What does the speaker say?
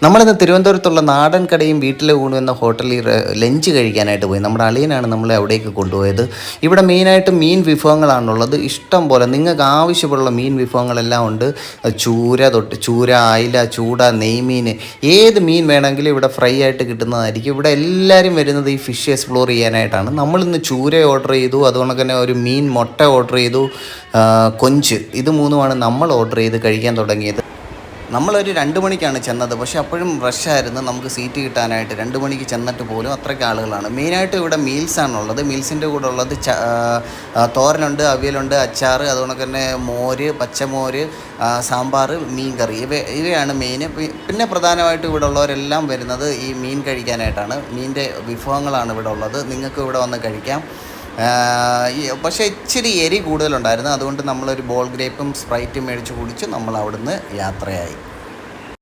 നമ്മളിന്ന് തിരുവനന്തപുരത്തുള്ള നാടൻ കടയും വീട്ടിലെ ഊണും എന്ന ഹോട്ടലിൽ ലഞ്ച് കഴിക്കാനായിട്ട് പോയി. നമ്മുടെ അളിയനാണ് നമ്മളെ അവിടേക്ക് കൊണ്ടുപോയത്. ഇവിടെ മെയിനായിട്ട് മീൻ വിഭവങ്ങളാണുള്ളത്. ഇഷ്ടം പോലെ നിങ്ങൾക്ക് ആവശ്യമുള്ള മീൻ വിഭവങ്ങളെല്ലാം ഉണ്ട്. ചൂര, അയില, ചൂട, നെയ്മീൻ, ഏത് മീൻ വേണമെങ്കിലും ഇവിടെ ഫ്രൈ ആയിട്ട് കിട്ടുന്നതായിരിക്കും. ഇവിടെ എല്ലാവരും വരുന്നത് ഈ ഫിഷ് എക്സ്പ്ലോർ ചെയ്യാനായിട്ടാണ്. നമ്മളിന്ന് ചൂര ഓർഡർ ചെയ്തു, അതുകൊണ്ട് തന്നെ ഒരു മീൻ മുട്ട ഓർഡർ ചെയ്തു, കൊഞ്ച്, ഇത് മൂന്നുമാണ് നമ്മൾ ഓർഡർ ചെയ്ത് കഴിക്കാൻ തുടങ്ങിയത്. നമ്മളൊരു 2 മണിക്കാണ് ചെന്നത്, പക്ഷേ അപ്പോഴും റഷായിരുന്നു നമുക്ക് സീറ്റ് കിട്ടാനായിട്ട്. 2 മണിക്ക് ചെന്നിട്ട് പോലും അത്രയ്ക്ക് ആളുകളാണ്. മെയിനായിട്ട് ഇവിടെ മീൽസാണുള്ളത്. മീൽസിൻ്റെ കൂടെ ഉള്ളത് തോരനുണ്ട്, അവിയലുണ്ട്, അച്ചാർ, അതുകൊണ്ട് തന്നെ മോര്, പച്ചമോര്, സാമ്പാർ, മീൻ കറി, ഇവയാണ് മെയിൻ. പിന്നെ പ്രധാനമായിട്ട് ഇവിടെ ഉള്ളവരെല്ലാം വരുന്നത് ഈ മീൻ കഴിക്കാനായിട്ടാണ്. മീനിൻ്റെ വിഭവങ്ങളാണ് ഇവിടെ ഉള്ളത്. നിങ്ങൾക്ക് ഇവിടെ വന്ന് കഴിക്കാം. പക്ഷേ ഇച്ചിരി എരി കൂടുതലുണ്ടായിരുന്നു. അതുകൊണ്ട് നമ്മളൊരു ബോൾ ഗ്രേപ്പും സ്പ്രൈറ്റും മേടിച്ച് കുടിച്ച് നമ്മൾ അവിടുന്ന് യാത്രയായി.